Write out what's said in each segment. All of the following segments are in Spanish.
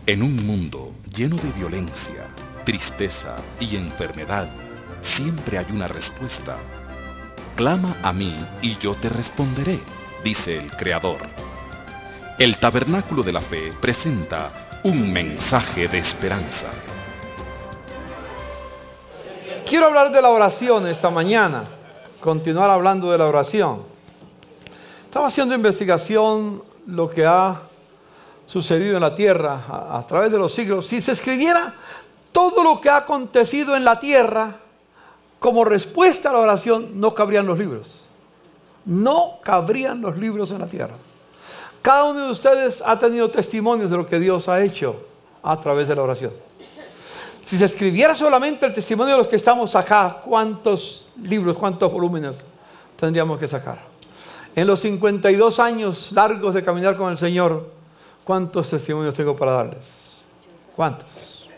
En un mundo lleno de violencia, tristeza y enfermedad, siempre hay una respuesta. Clama a mí y yo te responderé, dice el Creador. El Tabernáculo de la Fe presenta un mensaje de esperanza. Quiero hablar de la oración esta mañana, continuar hablando de la oración. Estaba haciendo investigación lo que ha sucedido en la tierra a través de los siglos. Si se escribiera todo lo que ha acontecido en la tierra como respuesta a la oración, no cabrían los libros. No cabrían los libros en la tierra. Cada uno de ustedes ha tenido testimonios de lo que Dios ha hecho a través de la oración. Si se escribiera solamente el testimonio de los que estamos acá, ¿cuántos libros, cuántos volúmenes tendríamos que sacar? En los 52 años largos de caminar con el Señor, ¿cuántos testimonios tengo para darles? ¿Cuántos?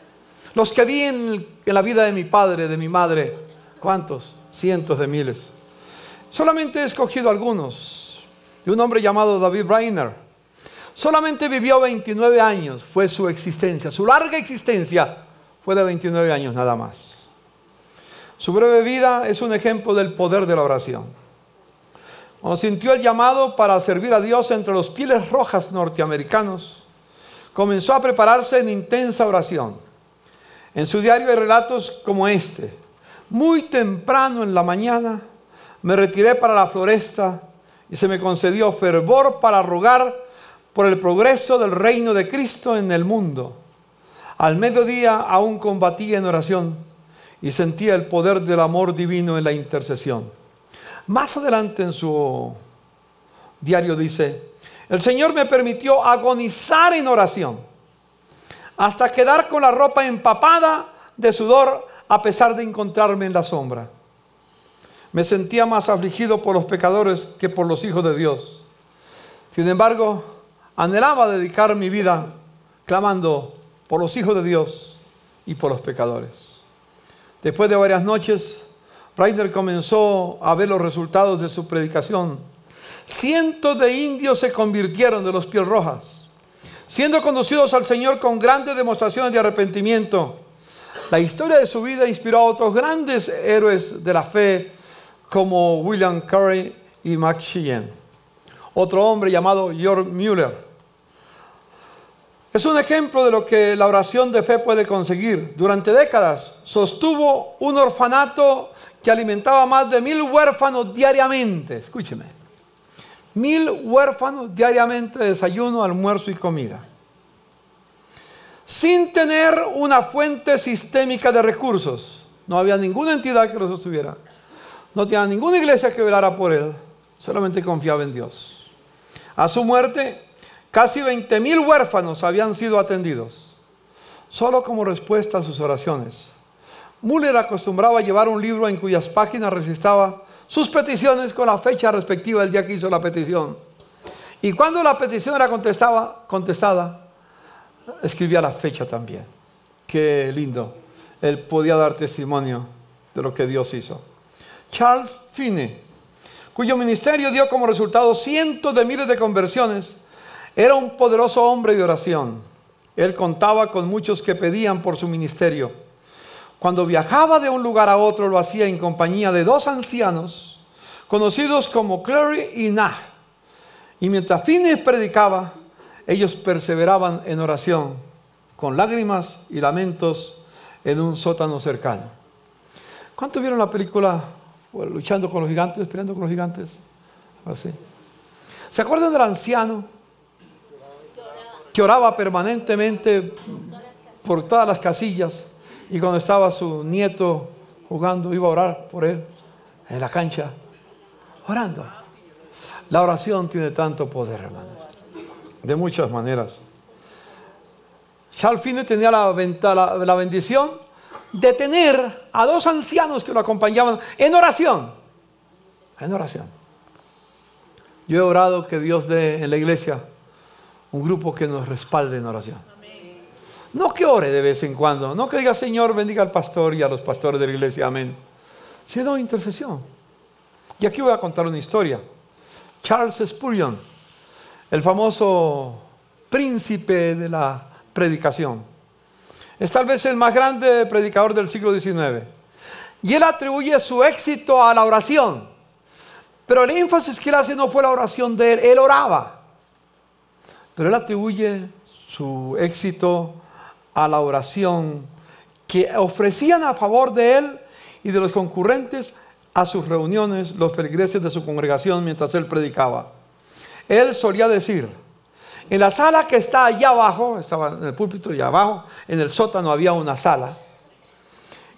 Los que vi en la vida de mi padre, de mi madre, ¿cuántos? Cientos de miles. Solamente he escogido algunos. De un hombre llamado David Brainerd. Solamente vivió 29 años, fue su existencia. Su larga existencia fue de 29 años nada más. Su breve vida es un ejemplo del poder de la oración. Cuando sintió el llamado para servir a Dios entre los Pieles Rojas norteamericanos, comenzó a prepararse en intensa oración. En su diario hay relatos como este. Muy temprano en la mañana me retiré para la floresta y se me concedió fervor para rogar por el progreso del reino de Cristo en el mundo. Al mediodía aún combatía en oración y sentía el poder del amor divino en la intercesión. Más adelante en su diario dice: el Señor me permitió agonizar en oración hasta quedar con la ropa empapada de sudor a pesar de encontrarme en la sombra. Me sentía más afligido por los pecadores que por los hijos de Dios. Sin embargo, anhelaba dedicar mi vida clamando por los hijos de Dios y por los pecadores. Después de varias noches, Brainerd comenzó a ver los resultados de su predicación. Cientos de indios se convirtieron de los Pieles Rojas, siendo conducidos al Señor con grandes demostraciones de arrepentimiento. La historia de su vida inspiró a otros grandes héroes de la fe como William Carey y Max Sheehan. Otro hombre llamado George Mueller. Es un ejemplo de lo que la oración de fe puede conseguir. Durante décadas sostuvo un orfanato que alimentaba a más de 1000 huérfanos diariamente. Escúcheme. 1000 huérfanos diariamente de desayuno, almuerzo y comida. Sin tener una fuente sistémica de recursos. No había ninguna entidad que lo sostuviera. No tenía ninguna iglesia que velara por él. Solamente confiaba en Dios. A su muerte, casi 20,000 huérfanos habían sido atendidos, solo como respuesta a sus oraciones. Mueller acostumbraba a llevar un libro en cuyas páginas registraba sus peticiones con la fecha respectiva del día que hizo la petición. Y cuando la petición era contestada, escribía la fecha también. Qué lindo. Él podía dar testimonio de lo que Dios hizo. Charles Finney, cuyo ministerio dio como resultado cientos de miles de conversiones, era un poderoso hombre de oración. Él contaba con muchos que pedían por su ministerio. Cuando viajaba de un lugar a otro, lo hacía en compañía de 2 ancianos, conocidos como Clary y Nah. Y mientras Finney predicaba, ellos perseveraban en oración, con lágrimas y lamentos en un sótano cercano. ¿Cuántos vieron la película Luchando con los gigantes, peleando con los gigantes? Así. ¿Se acuerdan del anciano que oraba permanentemente por todas las casillas? Y cuando estaba su nieto jugando, iba a orar por él en la cancha, orando. La oración tiene tanto poder, hermanos, de muchas maneras. Charles Finney tenía la bendición de tener a 2 ancianos que lo acompañaban en oración. En oración. Yo he orado que Dios dé en la iglesia un grupo que nos respalde en oración. Amén. No que ore de vez en cuando, no que diga Señor bendiga al pastor y a los pastores de la iglesia, amén. Sino intercesión. Y aquí voy a contar una historia. Charles Spurgeon, el famoso príncipe de la predicación. Es tal vez el más grande predicador del siglo XIX. Y él atribuye su éxito a la oración. Pero el énfasis que él hace no fue la oración de él, él oraba. Pero él atribuye su éxito a la oración que ofrecían a favor de él y de los concurrentes a sus reuniones, los feligreses de su congregación mientras él predicaba. Él solía decir, en la sala que está allá abajo, estaba en el púlpito allá abajo, en el sótano había una sala.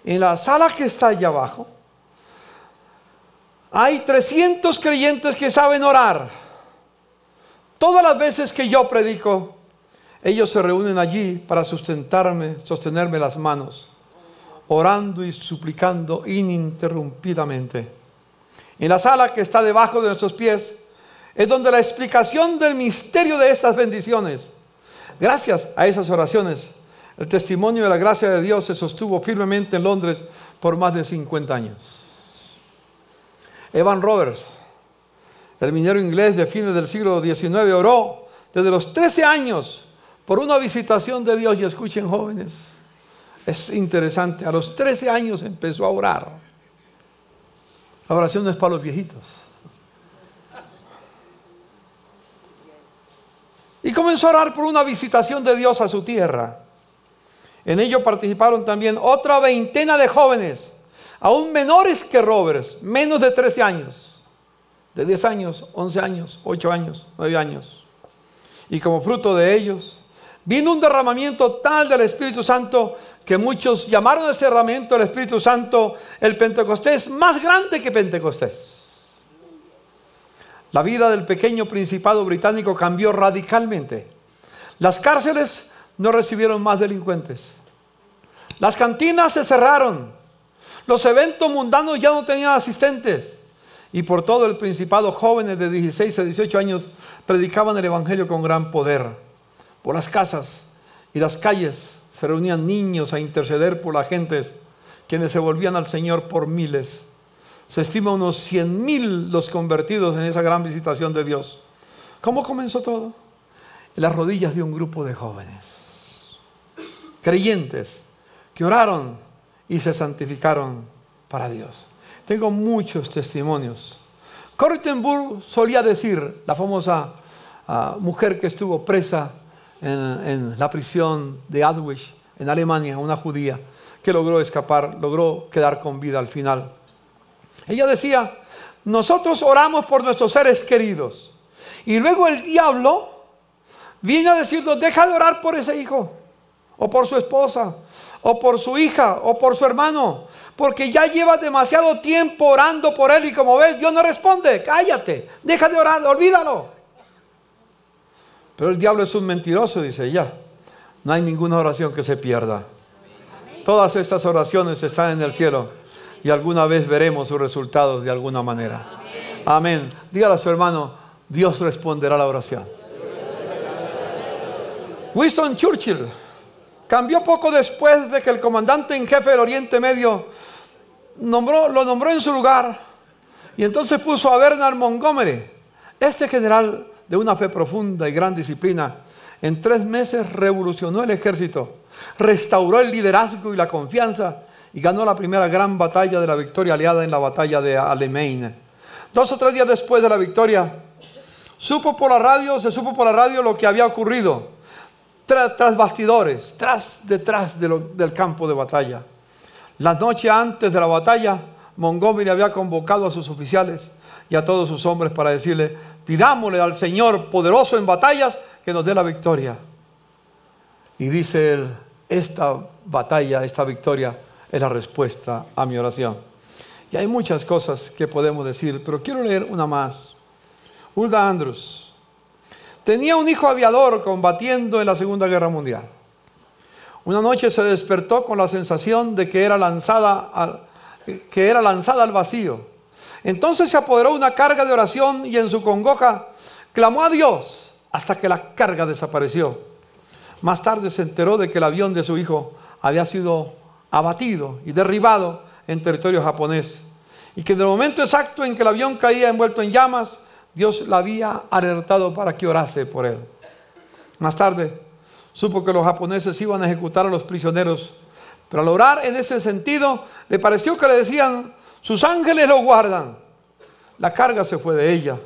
En la sala que está allá abajo, hay 300 creyentes que saben orar. Todas las veces que yo predico, ellos se reúnen allí para sostenerme las manos, orando y suplicando ininterrumpidamente. En la sala que está debajo de nuestros pies, es donde la explicación del misterio de estas bendiciones, gracias a esas oraciones, el testimonio de la gracia de Dios se sostuvo firmemente en Londres por más de 50 años. Evan Roberts, el minero inglés de fines del siglo XIX, oró desde los 13 años por una visitación de Dios. Y escuchen, jóvenes, es interesante, a los 13 años empezó a orar. La oración no es para los viejitos. Y comenzó a orar por una visitación de Dios a su tierra. En ello participaron también otra veintena de jóvenes, aún menores que Roberts, menos de 13 años, de 10 años, 11 años, 8 años, 9 años. Y como fruto de ellos, vino un derramamiento tal del Espíritu Santo que muchos llamaron a ese derramamiento del Espíritu Santo el Pentecostés más grande que Pentecostés. La vida del pequeño principado británico cambió radicalmente. Las cárceles no recibieron más delincuentes. Las cantinas se cerraron. Los eventos mundanos ya no tenían asistentes. Y por todo el principado, jóvenes de 16 a 18 años predicaban el Evangelio con gran poder. Por las casas y las calles se reunían niños a interceder por la gente, quienes se volvían al Señor por miles. Se estima unos 100,000 los convertidos en esa gran visitación de Dios. ¿Cómo comenzó todo? En las rodillas de un grupo de jóvenes, creyentes, que oraron y se santificaron para Dios. Tengo muchos testimonios. Corrie ten Boom solía decir, la famosa mujer que estuvo presa en la prisión de Auschwitz, en Alemania, una judía, que logró escapar, logró quedar con vida al final. Ella decía, nosotros oramos por nuestros seres queridos. Y luego el diablo viene a decirnos, deja de orar por ese hijo, o por su esposa, o por su hija, o por su hermano, porque ya llevas demasiado tiempo orando por él y como ves, Dios no responde, cállate, deja de orar, olvídalo. Pero el diablo es un mentiroso, dice ella. No hay ninguna oración que se pierda. Todas estas oraciones están en el cielo. Y alguna vez veremos sus resultados de alguna manera. Amén. Dígale a su hermano, Dios responderá a la oración. Winston Churchill cambió poco después de que el comandante en jefe del Oriente Medio lo nombró en su lugar. Y entonces puso a Bernard Montgomery, este general de una fe profunda y gran disciplina. En 3 meses revolucionó el ejército, restauró el liderazgo y la confianza, y ganó la primera gran batalla de la victoria aliada en la batalla de Alamein. 2 o 3 días después de la victoria, se supo por la radio lo que había ocurrido, tras bastidores, detrás del campo de batalla. La noche antes de la batalla, Montgomery había convocado a sus oficiales y a todos sus hombres para decirle, pidámosle al Señor poderoso en batallas que nos dé la victoria. Y dice él, esta victoria, es la respuesta a mi oración. Y hay muchas cosas que podemos decir, pero quiero leer una más. Hulda Andrews tenía un hijo aviador combatiendo en la Segunda Guerra Mundial. Una noche se despertó con la sensación de que era lanzada al vacío. Entonces se apoderó una carga de oración y en su congoja clamó a Dios hasta que la carga desapareció. Más tarde se enteró de que el avión de su hijo había sido abatido y derribado en territorio japonés, y que en el momento exacto en que el avión caía envuelto en llamas, Dios la había alertado para que orase por él. Más tarde, Supo que los japoneses iban a ejecutar a los prisioneros, pero al orar en ese sentido, le pareció que le decían, sus ángeles lo guardan. La carga se fue de ella.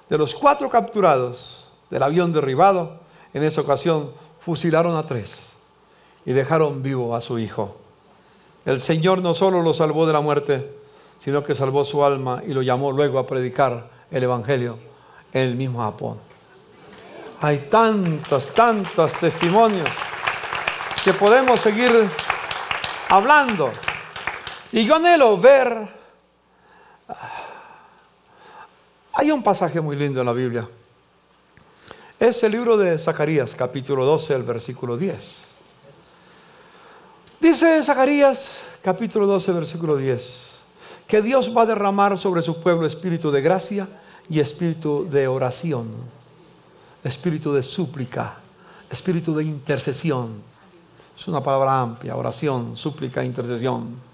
De los 4 capturados del avión derribado, en esa ocasión fusilaron a 3 y dejaron vivo a su hijo. El Señor no solo lo salvó de la muerte, sino que salvó su alma y lo llamó luego a predicar el Evangelio en el mismo Japón. Hay tantos testimonios que podemos seguir hablando. Y yo anhelo ver. Hay un pasaje muy lindo en la Biblia. Es el libro de Zacarías, capítulo 12, el versículo 10. Dice Zacarías, capítulo 12, versículo 10, que Dios va a derramar sobre su pueblo espíritu de gracia y espíritu de oración, espíritu de súplica, espíritu de intercesión. Es una palabra amplia, oración, súplica, intercesión.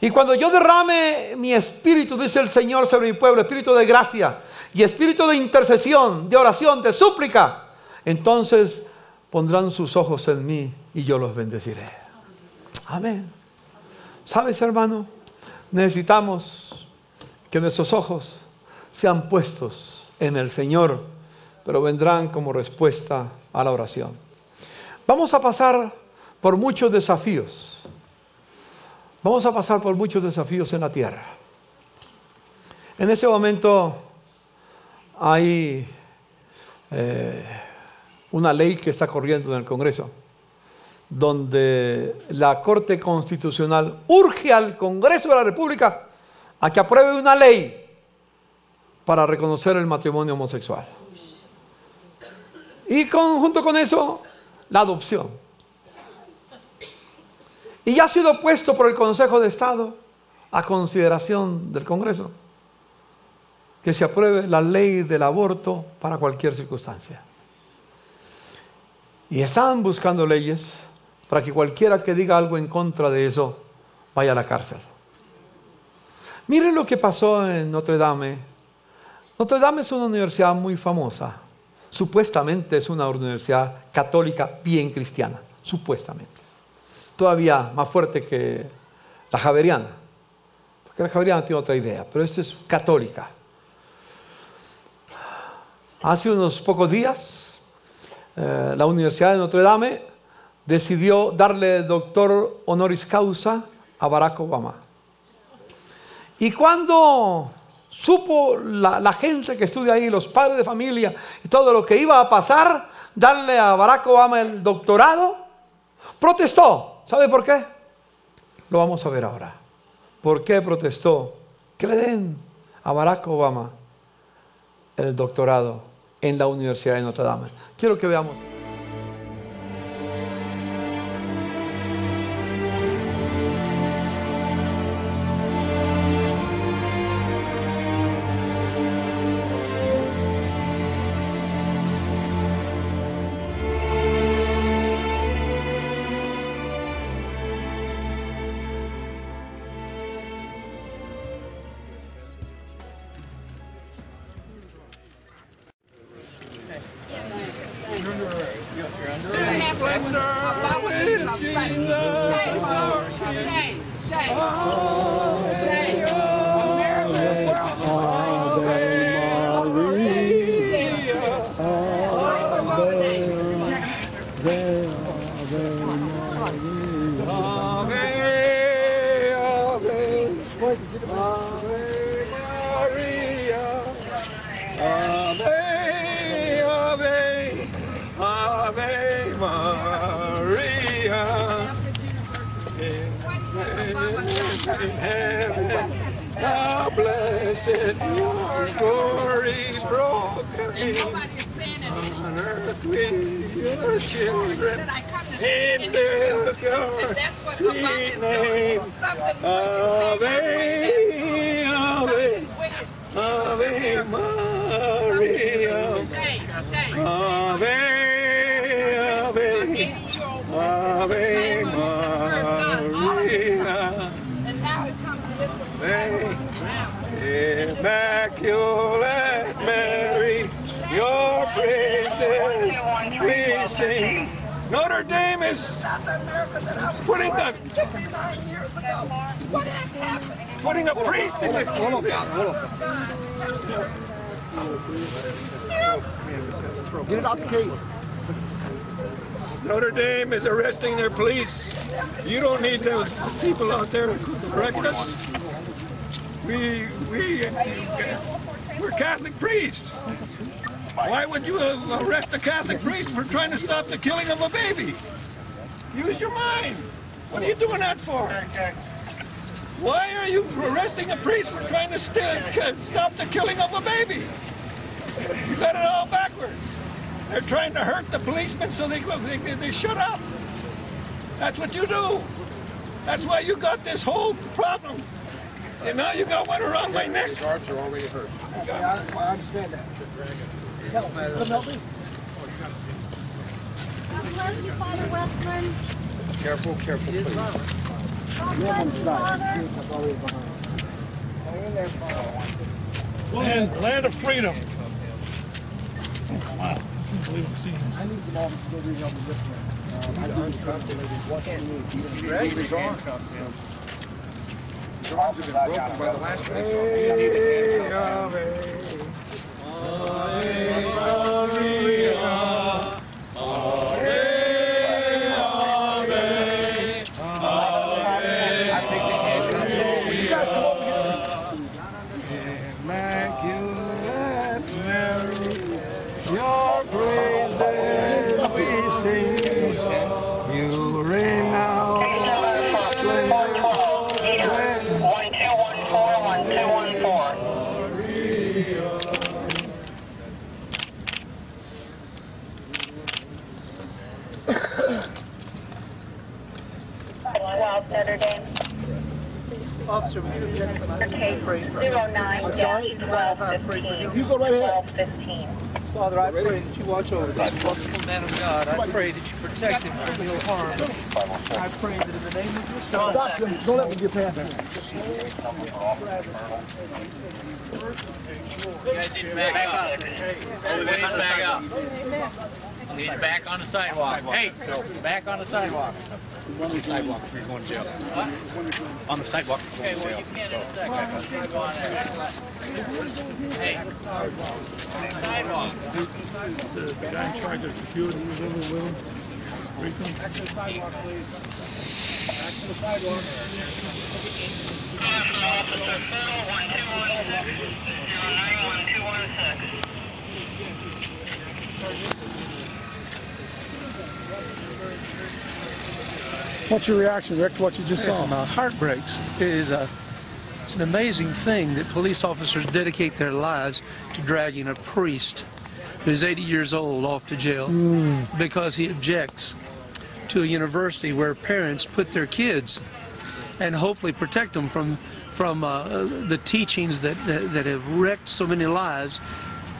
Y cuando yo derrame mi espíritu, dice el Señor, sobre mi pueblo, espíritu de gracia y espíritu de intercesión, de oración, de súplica, entonces pondrán sus ojos en mí y yo los bendeciré. Amén. ¿Sabes, hermano? Necesitamos que nuestros ojos sean puestos en el Señor, pero vendrán como respuesta a la oración. Vamos a pasar por muchos desafíos. Vamos a pasar por muchos desafíos en la tierra. En ese momento hay una ley que está corriendo en el Congreso, donde la Corte Constitucional urge al Congreso de la República a que apruebe una ley para reconocer el matrimonio homosexual. Y junto con eso, la adopción. Y ya ha sido puesto por el Consejo de Estado a consideración del Congreso que se apruebe la ley del aborto para cualquier circunstancia. Y están buscando leyes para que cualquiera que diga algo en contra de eso vaya a la cárcel. Miren lo que pasó en Notre Dame. Notre Dame es una universidad muy famosa. Supuestamente es una universidad católica bien cristiana. Supuestamente. Todavía más fuerte que la Javeriana. Porque la Javeriana tiene otra idea, pero esta es católica. Hace unos pocos días, la Universidad de Notre Dame decidió darle doctor honoris causa a Barack Obama. Y cuando supo la gente que estudia ahí, los padres de familia y todo lo que iba a pasar, darle a Barack Obama el doctorado, protestó. ¿Sabe por qué? Lo vamos a ver ahora. ¿Por qué protestó? Que le den a Barack Obama el doctorado en la Universidad de Notre Dame. Quiero que veamos. Immaculate Mary, your praises we sing Notre Dame is putting a priest in the... Hold on. Get it off the case. Notre Dame is arresting their police. You don't need those people out there to correct us. We're Catholic priests. Why would you arrest a Catholic priest for trying to stop the killing of a baby? Use your mind. What are you doing that for? Why are you arresting a priest for trying to stop the killing of a baby? You got it all backwards. They're trying to hurt the policemen so they shut up. That's what you do. That's why you got this whole problem. And now you got one around my neck. His arms are already hurt. Yeah, I understand that. Come help me. God bless you, Father Westman. Careful, please. God bless you, Father. Land of freedom. Wow. I can't believe I'm seeing this. I need some officers to go read help me lift him. I do ladies. What do you need? His arms. His arms have been broken by the last police Your praises we sing. You reign now. 12 Notre Dame. Officer, will you check the Okay, 09-12-15. You go right ahead. 12-15. Father, I pray that you watch over this wonderful man of God. I pray that you protect him from ill harm. I pray that in the name of your Son. Stop them. Don't let me get past him. You guys need to back up. Everybody needs to back up. Need to back on the sidewalk. Hey, back on the sidewalk. On the sidewalk before you go in jail. What? On the sidewalk before you Okay, go in well, jail. you can't in a second. Go on there. Hey, sidewalk. The guy in charge of security was over with him. Back to the sidewalk, please. Back to the sidewalk. Officer Fennel, 1216, 091-216. What's your reaction, Rick, to what you just saw? My heart breaks. It's an amazing thing that police officers dedicate their lives to dragging a priest who's 80 years old off to jail because he objects to a university where parents put their kids and hopefully protect them from the teachings that have wrecked so many lives.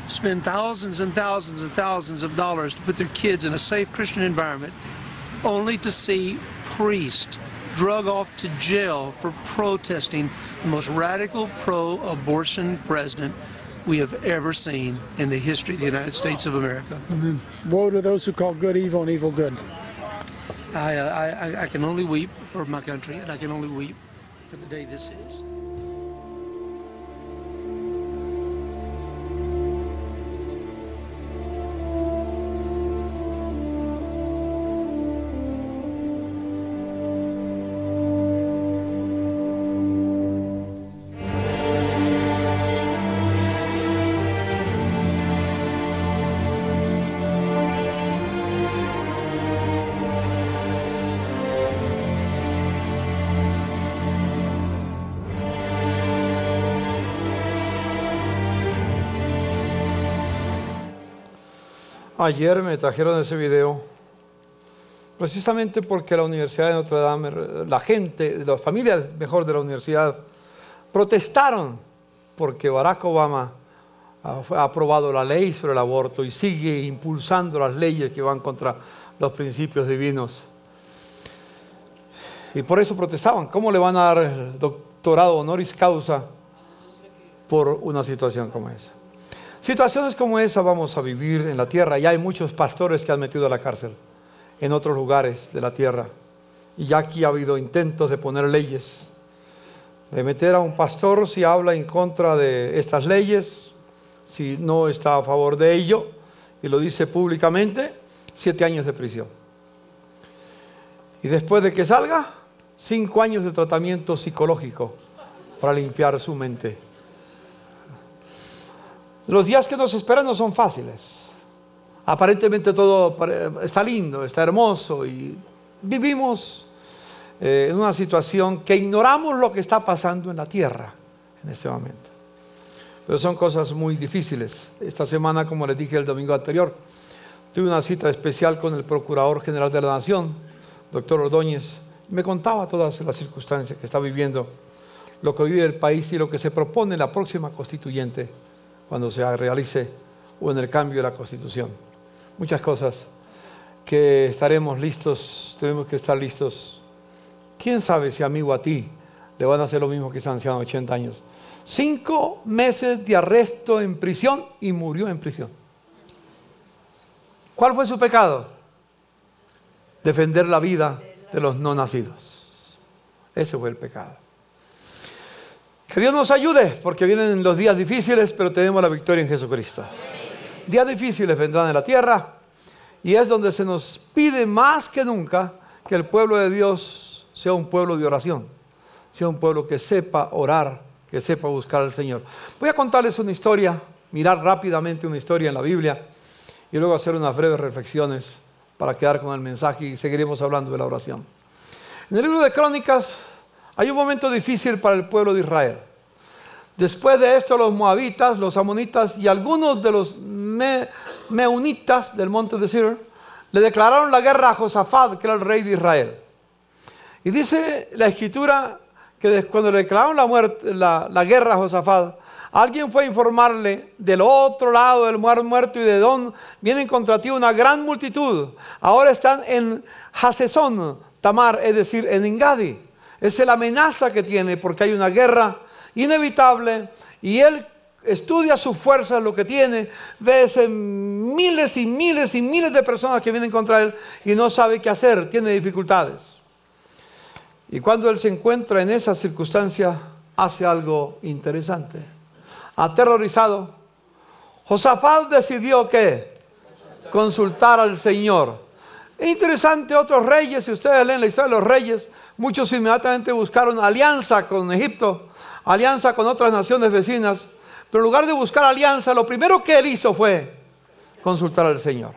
Spend thousands and thousands and thousands of dollars to put their kids in a safe Christian environment, only to see priests drug off to jail for protesting the most radical pro-abortion president we have ever seen in the history of the United States of America. Woe to those who call good evil and evil good. I can only weep for my country, and I can only weep for the day this is. Ayer me trajeron ese video precisamente porque la Universidad de Notre Dame, la gente, las familias mejor de la universidad, protestaron porque Barack Obama ha aprobado la ley sobre el aborto y sigue impulsando las leyes que van contra los principios divinos. Y por eso protestaban. ¿Cómo le van a dar el doctorado honoris causa por una situación como esa? Situaciones como esa vamos a vivir en la tierra. Ya hay muchos pastores que han metido a la cárcel. en otros lugares de la tierra. Y ya aquí ha habido intentos de poner leyes, de meter a un pastor si habla en contra de estas leyes, si no está a favor de ello, y lo dice públicamente, 7 años de prisión. Y después de que salga, 5 años de tratamiento psicológico para limpiar su mente. Los días que nos esperan no son fáciles. Aparentemente todo está lindo, está hermoso y vivimos en una situación que ignoramos lo que está pasando en la tierra en este momento. Pero son cosas muy difíciles. Esta semana, como les dije el domingo anterior, tuve una cita especial con el Procurador General de la Nación, doctor Ordóñez. Me contaba todas las circunstancias que está viviendo, lo que vive el país y lo que se propone en la próxima constituyente cuando se realice o en el cambio de la Constitución. Muchas cosas que estaremos listos, tenemos que estar listos. ¿Quién sabe si amigo a ti le van a hacer lo mismo que ese anciano de 80 años? 5 meses de arresto en prisión y murió en prisión. ¿Cuál fue su pecado? Defender la vida de los no nacidos. Ese fue el pecado. Que Dios nos ayude, porque vienen los días difíciles, pero tenemos la victoria en Jesucristo. Días difíciles vendrán en la tierra, y es donde se nos pide más que nunca que el pueblo de Dios sea un pueblo de oración, sea un pueblo que sepa orar, que sepa buscar al Señor. Voy a contarles una historia, mirar rápidamente una historia en la Biblia, y luego hacer unas breves reflexiones para quedar con el mensaje y seguiremos hablando de la oración. En el libro de Crónicas hay un momento difícil para el pueblo de Israel. Después de esto, los moabitas, los amonitas y algunos de los meunitas del monte de Seir le declararon la guerra a Josafat, que era el rey de Israel. Y dice la escritura que cuando le declararon la guerra a Josafat, alguien fue a informarle del otro lado del mar muerto y de Edom vienen contra ti una gran multitud. Ahora están en Hasezón Tamar, es decir, en Engadi. Esa es la amenaza que tiene porque hay una guerra inevitable y él estudia sus fuerzas, lo que tiene, ve miles y miles y miles de personas que vienen contra él y no sabe qué hacer, tiene dificultades. Y cuando él se encuentra en esa circunstancia, hace algo interesante. Aterrorizado, Josafat decidió ¿qué? Consultar al Señor. Es interesante, otros reyes, si ustedes leen la historia de los reyes, muchos inmediatamente buscaron alianza con Egipto, alianza con otras naciones vecinas, pero en lugar de buscar alianza, lo primero que él hizo fue consultar al Señor.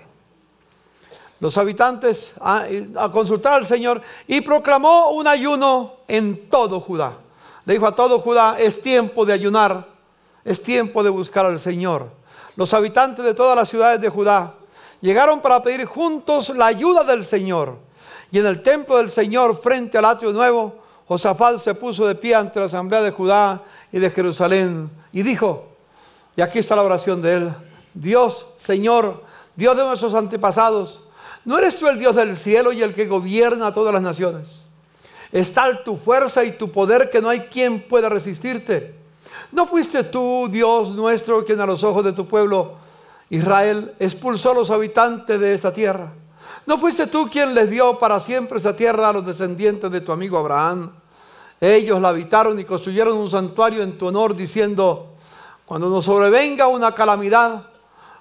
Los habitantes a consultar al Señor y proclamó un ayuno en todo Judá. Le dijo a todo Judá, es tiempo de ayunar, es tiempo de buscar al Señor. Los habitantes de todas las ciudades de Judá llegaron para pedir juntos la ayuda del Señor. Y en el templo del Señor, frente al atrio nuevo, Josafat se puso de pie ante la asamblea de Judá y de Jerusalén y dijo, y aquí está la oración de él, Dios, Señor, Dios de nuestros antepasados, ¿no eres tú el Dios del cielo y el que gobierna a todas las naciones? Es tal tu fuerza y tu poder que no hay quien pueda resistirte. ¿No fuiste tú, Dios nuestro, quien a los ojos de tu pueblo Israel expulsó a los habitantes de esta tierra? ¿No fuiste tú quien les dio para siempre esa tierra a los descendientes de tu amigo Abraham? Ellos la habitaron y construyeron un santuario en tu honor, diciendo, cuando nos sobrevenga una calamidad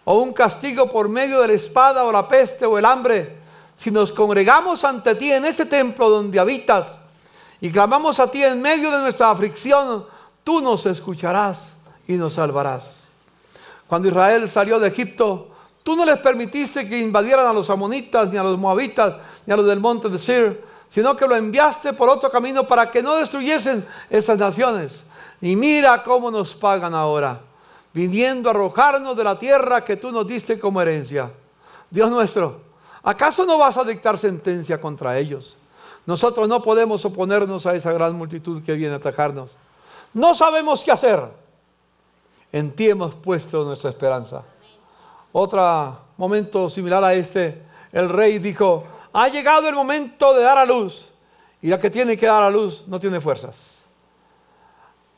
o un castigo por medio de la espada o la peste o el hambre, si nos congregamos ante ti en este templo donde habitas y clamamos a ti en medio de nuestra aflicción, tú nos escucharás y nos salvarás. Cuando Israel salió de Egipto, tú no les permitiste que invadieran a los amonitas, ni a los moabitas, ni a los del monte de Seir, sino que lo enviaste por otro camino para que no destruyesen esas naciones. Y mira cómo nos pagan ahora, viniendo a arrojarnos de la tierra que tú nos diste como herencia. Dios nuestro, ¿acaso no vas a dictar sentencia contra ellos? Nosotros no podemos oponernos a esa gran multitud que viene a atacarnos. No sabemos qué hacer. En ti hemos puesto nuestra esperanza. Otro momento similar a este, el rey dijo, ha llegado el momento de dar a luz, y la que tiene que dar a luz no tiene fuerzas.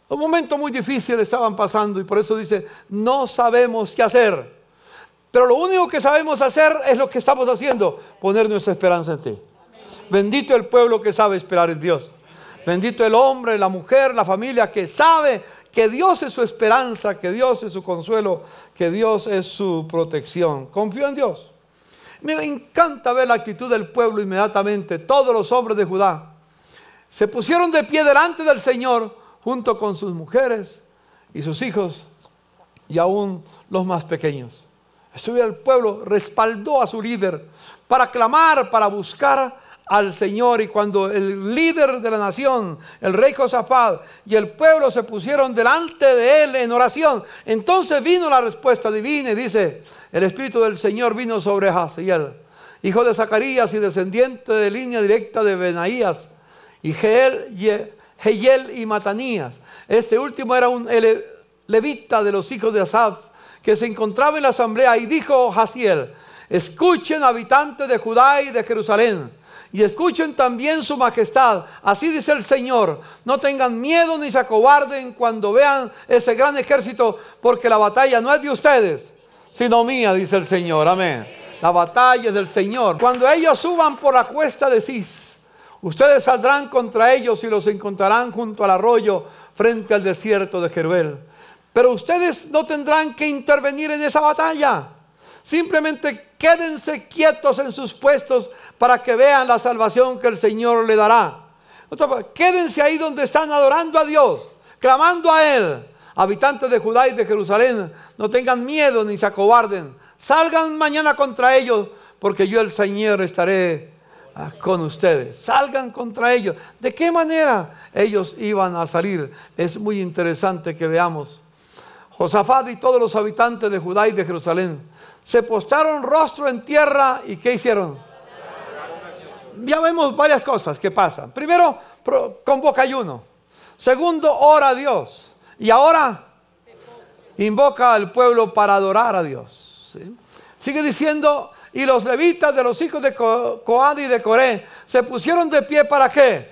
Un momento muy difícil estaban pasando, y por eso dice, no sabemos qué hacer. Pero lo único que sabemos hacer es lo que estamos haciendo, poner nuestra esperanza en ti. Bendito el pueblo que sabe esperar en Dios. Bendito el hombre, la mujer, la familia que sabe que Dios es su esperanza, que Dios es su consuelo, que Dios es su protección. Confío en Dios. Me encanta ver la actitud del pueblo inmediatamente. Todos los hombres de Judá se pusieron de pie delante del Señor junto con sus mujeres y sus hijos y aún los más pequeños. El pueblo respaldó a su líder para clamar, para buscar al Señor. Y cuando el líder de la nación, el rey Josafat y el pueblo se pusieron delante de él en oración, entonces vino la respuesta divina y dice: el Espíritu del Señor vino sobre Jaziel, hijo de Zacarías y descendiente de línea directa de Benaías, y Jeiel y Matanías. Este último era un levita de los hijos de Asaf, que se encontraba en la asamblea, y dijo Jaziel: escuchen, habitantes de Judá y de Jerusalén, y escuchen también su majestad. Así dice el Señor: no tengan miedo ni se acobarden cuando vean ese gran ejército, porque la batalla no es de ustedes, sino mía, dice el Señor. Amén. La batalla es del Señor. Cuando ellos suban por la cuesta de Cis, ustedes saldrán contra ellos y los encontrarán junto al arroyo, frente al desierto de Jeruel. Pero ustedes no tendrán que intervenir en esa batalla. Simplemente quédense quietos en sus puestos para que vean la salvación que el Señor le dará. Quédense ahí donde están adorando a Dios, clamando a Él. Habitantes de Judá y de Jerusalén, no tengan miedo ni se acobarden. Salgan mañana contra ellos, porque yo el Señor estaré con ustedes. Salgan contra ellos. ¿De qué manera ellos iban a salir? Es muy interesante que veamos. Josafat y todos los habitantes de Judá y de Jerusalén se postraron rostro en tierra. ¿Y qué hicieron? Ya vemos varias cosas que pasan. Primero, convoca ayuno. Segundo, ora a Dios. Y ahora invoca al pueblo para adorar a Dios. ¿Sí? Sigue diciendo: y los levitas de los hijos de Coad y de Coré se pusieron de pie. ¿Para qué?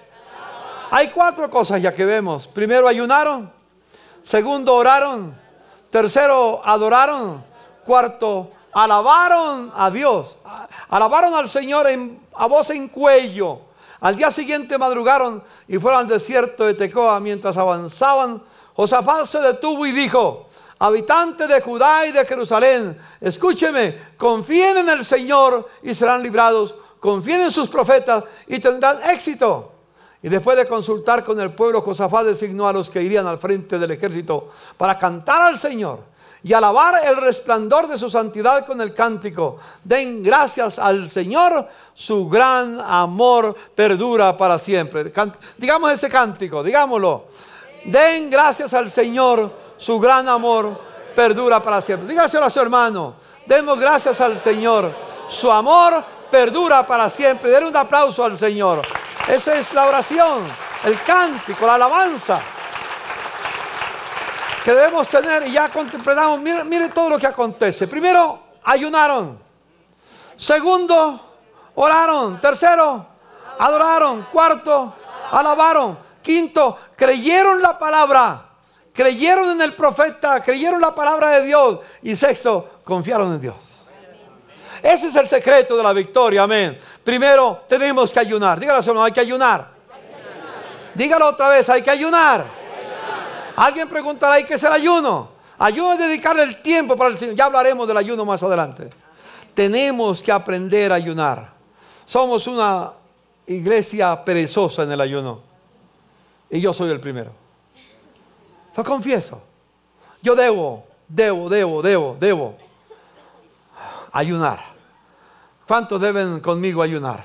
Hay 4 cosas ya que vemos. Primero, ayunaron. Segundo, oraron. Tercero, adoraron. Cuarto, alabaron a Dios. Alabaron al Señor a voz en cuello. Al día siguiente madrugaron y fueron al desierto de Tecoa. Mientras avanzaban, Josafat se detuvo y dijo: habitantes de Judá y de Jerusalén, escúcheme, confíen en el Señor y serán librados. Confíen en sus profetas y tendrán éxito. Y después de consultar con el pueblo, Josafat designó a los que irían al frente del ejército para cantar al Señor y alabar el resplandor de su santidad con el cántico: den gracias al Señor, su gran amor perdura para siempre. Digamos ese cántico, digámoslo. Den gracias al Señor, su gran amor perdura para siempre. Dígaselo a su hermano: demos gracias al Señor, su amor perdura para siempre. Denle un aplauso al Señor. Esa es la oración, el cántico, la alabanza que debemos tener. Y ya contemplamos, mire todo lo que acontece. Primero, ayunaron. Segundo, oraron. Tercero, adoraron. Cuarto, alabaron. Quinto, creyeron la palabra. Creyeron en el profeta, creyeron la palabra de Dios. Y sexto, confiaron en Dios. Ese es el secreto de la victoria, amén. Primero, tenemos que ayunar. Dígalo, hermano, hay que ayunar. Dígalo otra vez, hay que ayunar. Alguien preguntará: ¿y qué es el ayuno? Ayuno es dedicarle el tiempo para el Señor. Ya hablaremos del ayuno más adelante. Tenemos que aprender a ayunar. Somos una iglesia perezosa en el ayuno. Y yo soy el primero. Lo confieso. Yo debo ayunar. ¿Cuántos deben conmigo ayunar?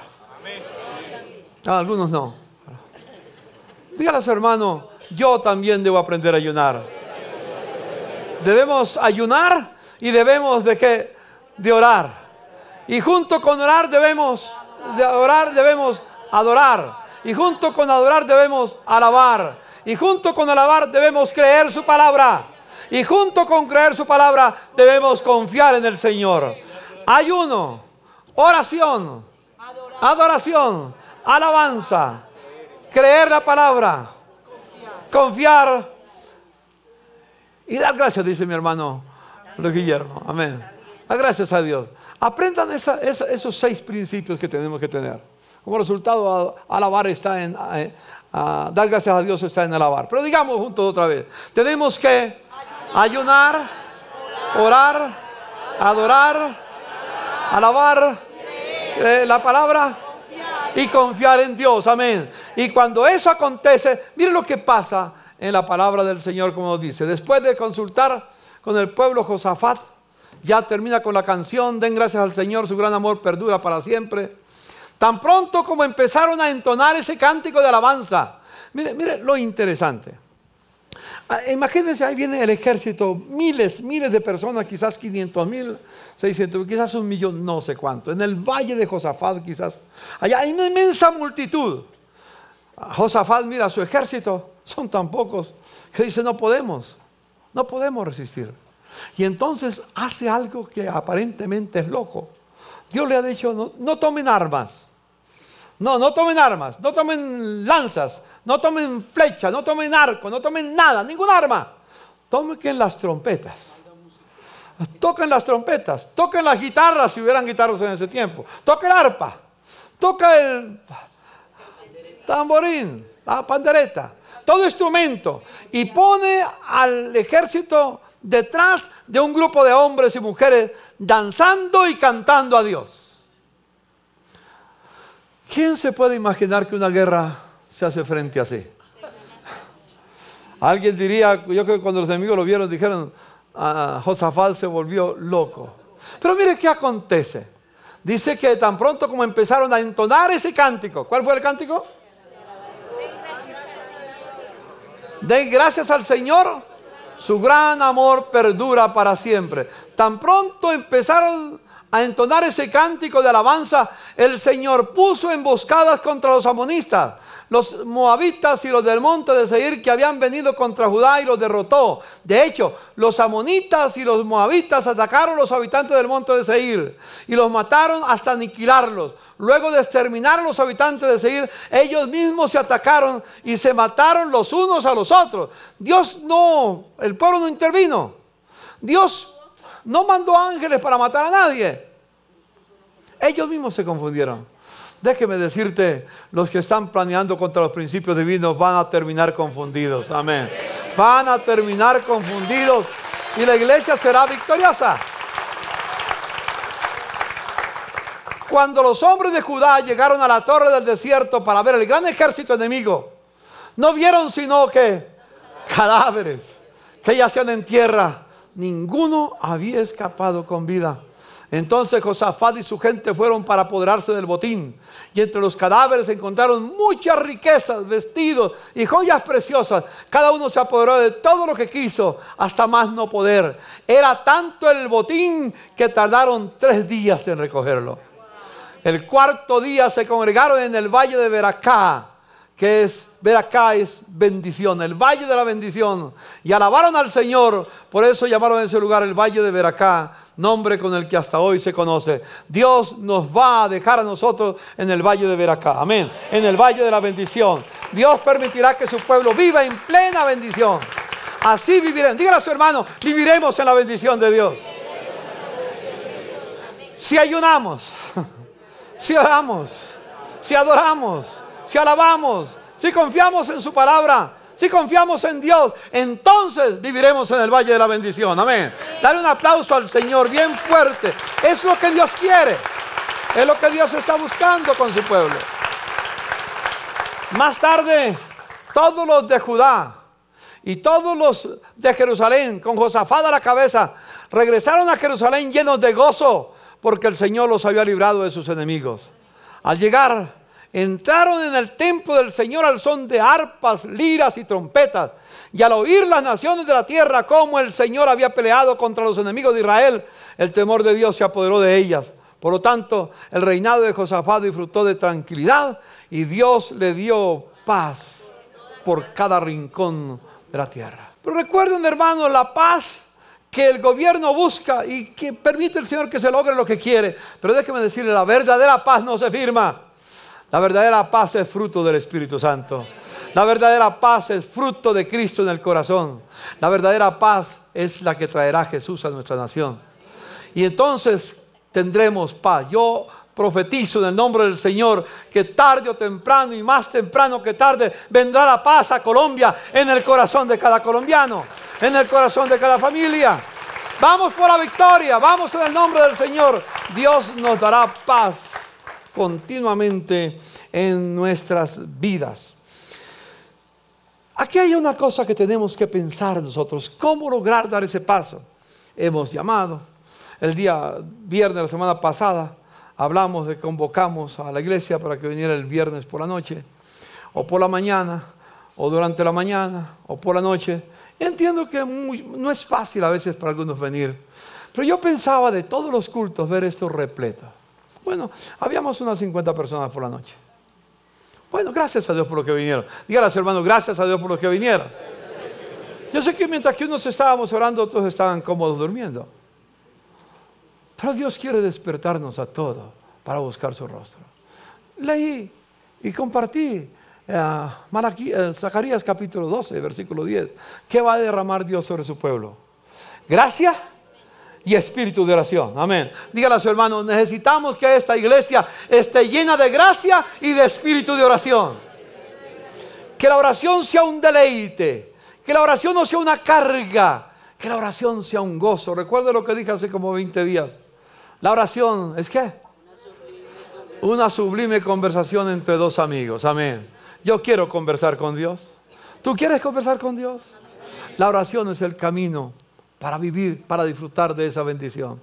Algunos no. Dígale a su hermano: yo también debo aprender a ayunar. Debemos ayunar y debemos de orar. Y junto con orar debemos adorar. Y junto con adorar debemos alabar. Y junto con alabar debemos creer su palabra. Y junto con creer su palabra debemos confiar en el Señor. Ayuno, oración, adoración, alabanza, creer la palabra, confiar y dar gracias, dice mi hermano Luis Guillermo. Amén. Gracias a Dios. Aprendan esos 6 principios que tenemos que tener. Como resultado, alabar está en... dar gracias a Dios está en alabar. Pero digamos juntos otra vez. Tenemos que ayunar, orar, adorar, alabar la palabra y confiar en Dios. Amén. Y cuando eso acontece, miren lo que pasa en la palabra del Señor, como nos dice. Después de consultar con el pueblo, Josafat ya termina con la canción: den gracias al Señor, su gran amor perdura para siempre. Tan pronto como empezaron a entonar ese cántico de alabanza. Mire lo interesante. Imagínense, ahí viene el ejército, miles de personas, quizás 500,000, 600,000, quizás 1,000,000, no sé cuánto. En el valle de Josafat quizás. Allá hay una inmensa multitud. Josafat mira a su ejército, son tan pocos, que dice: no podemos resistir. Y entonces hace algo que aparentemente es loco. Dios le ha dicho: no tomen armas. No tomen armas, no tomen lanzas, no tomen flechas, no tomen arco, no tomen nada, ningún arma. Tomen las trompetas. Toquen las trompetas, toquen las guitarras, si hubieran guitarras en ese tiempo. Toquen el arpa, toca el tamborín, la pandereta, todo instrumento. Y pone al ejército detrás de un grupo de hombres y mujeres danzando y cantando a Dios. ¿Quién se puede imaginar que una guerra se hace frente así? Alguien diría, yo creo que cuando los enemigos lo vieron, dijeron: Josafat se volvió loco. Pero mire qué acontece. Dice que tan pronto como empezaron a entonar ese cántico. ¿Cuál fue el cántico? Den gracias al Señor, su gran amor perdura para siempre. Tan pronto empezaron a entonar ese cántico de alabanza, el Señor puso emboscadas contra los amonistas, los moabitas y los del monte de Seir, que habían venido contra Judá, y los derrotó. De hecho, los amonitas y los moabitas atacaron a los habitantes del monte de Seir y los mataron hasta aniquilarlos. Luego de exterminar a los habitantes de Seir, ellos mismos se atacaron y se mataron los unos a los otros. El pueblo no intervino. Dios no mandó ángeles para matar a nadie. Ellos mismos se confundieron. Déjeme decirte, los que están planeando contra los principios divinos van a terminar confundidos. Amén. Van a terminar confundidos y la iglesia será victoriosa. Cuando los hombres de Judá llegaron a la torre del desierto para ver el gran ejército enemigo, no vieron sino que cadáveres que yacían en tierra. Ninguno había escapado con vida. Entonces Josafat y su gente fueron para apoderarse del botín, y entre los cadáveres encontraron muchas riquezas, vestidos y joyas preciosas. Cada uno se apoderó de todo lo que quiso, hasta más no poder. Era tanto el botín que tardaron 3 días en recogerlo. El 4.º día se congregaron en el valle de Beracá, que es bendición, el valle de la bendición, y alabaron al Señor. Por eso llamaron a ese lugar el valle de Beracá, nombre con el que hasta hoy se conoce. Dios nos va a dejar a nosotros en el valle de Beracá, amén, en el valle de la bendición. Dios permitirá que su pueblo viva en plena bendición. Así viviremos. Dígale a su hermano: viviremos en la bendición de Dios. Si ayunamos, si oramos, si adoramos, si alabamos, si confiamos en su palabra, si confiamos en Dios, entonces viviremos en el valle de la bendición. Amén. Dale un aplauso al Señor bien fuerte. Es lo que Dios quiere. Es lo que Dios está buscando con su pueblo. Más tarde, todos los de Judá y todos los de Jerusalén, con Josafat a la cabeza, regresaron a Jerusalén llenos de gozo, porque el Señor los había librado de sus enemigos. Al llegar, entraron en el templo del Señor al son de arpas, liras y trompetas. Y al oír las naciones de la tierra cómo el Señor había peleado contra los enemigos de Israel, el temor de Dios se apoderó de ellas. Por lo tanto, el reinado de Josafat disfrutó de tranquilidad, y Dios le dio paz por cada rincón de la tierra. Pero recuerden, hermanos, la paz que el gobierno busca y que permite el Señor que se logre lo que quiere. Pero déjeme decirle, la verdadera paz no se firma. La verdadera paz es fruto del Espíritu Santo. La verdadera paz es fruto de Cristo en el corazón. La verdadera paz es la que traerá Jesús a nuestra nación. Y entonces tendremos paz. Yo profetizo en el nombre del Señor que tarde o temprano, y más temprano que tarde, vendrá la paz a Colombia, en el corazón de cada colombiano, en el corazón de cada familia. Vamos por la victoria, vamos en el nombre del Señor. Dios nos dará paz continuamente en nuestras vidas. Aquí hay una cosa que tenemos que pensar nosotros: ¿cómo lograr dar ese paso? Hemos llamado el día viernes, la semana pasada, hablamos de convocamos a la iglesia para que viniera el viernes por la noche, o por la mañana, o durante la mañana, o por la noche. Entiendo que no es fácil a veces para algunos venir, pero yo pensaba de todos los cultos ver esto repleto. Bueno, habíamos unas 50 personas por la noche. Bueno, gracias a Dios por lo que vinieron. Dígale a su hermano, gracias a Dios por lo que vinieron. Yo sé que mientras que unos estábamos orando, otros estaban cómodos durmiendo. Pero Dios quiere despertarnos a todos para buscar su rostro. Leí y compartí Zacarías capítulo 12, versículo 10. ¿Qué va a derramar Dios sobre su pueblo? Gracia y espíritu de oración. Amén. Dígale a su hermano, necesitamos que esta iglesia esté llena de gracia y de espíritu de oración. Que la oración sea un deleite. Que la oración no sea una carga. Que la oración sea un gozo. Recuerde lo que dije hace como 20 días. La oración es ¿qué? Una sublime conversación entre dos amigos. Amén. Yo quiero conversar con Dios. ¿Tú quieres conversar con Dios? La oración es el camino para vivir, para disfrutar de esa bendición.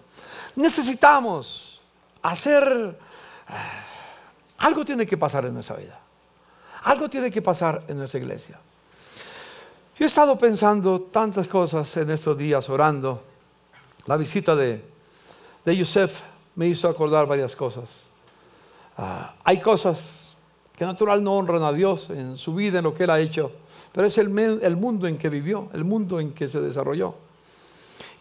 Necesitamos hacer... algo tiene que pasar en nuestra vida. Algo tiene que pasar en nuestra iglesia. Yo he estado pensando tantas cosas en estos días, orando. La visita de Yusef me hizo acordar varias cosas. Hay cosas que natural no honran a Dios en su vida, en lo que Él ha hecho, pero es el mundo en que vivió, el mundo en que se desarrolló.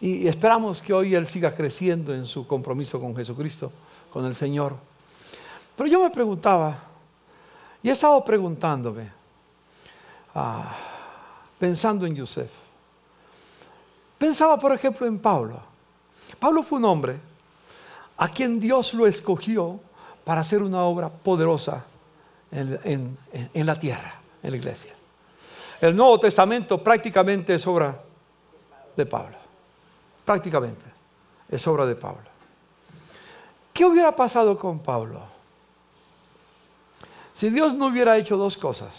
Y esperamos que hoy Él siga creciendo en su compromiso con Jesucristo, con el Señor. Pero yo me preguntaba, y he estado preguntándome, pensando en Yusef. Pensaba, por ejemplo, en Pablo. Pablo fue un hombre a quien Dios lo escogió para hacer una obra poderosa en la tierra, en la iglesia. El Nuevo Testamento prácticamente es obra de Pablo. Prácticamente es obra de Pablo. ¿Qué hubiera pasado con Pablo si Dios no hubiera hecho dos cosas?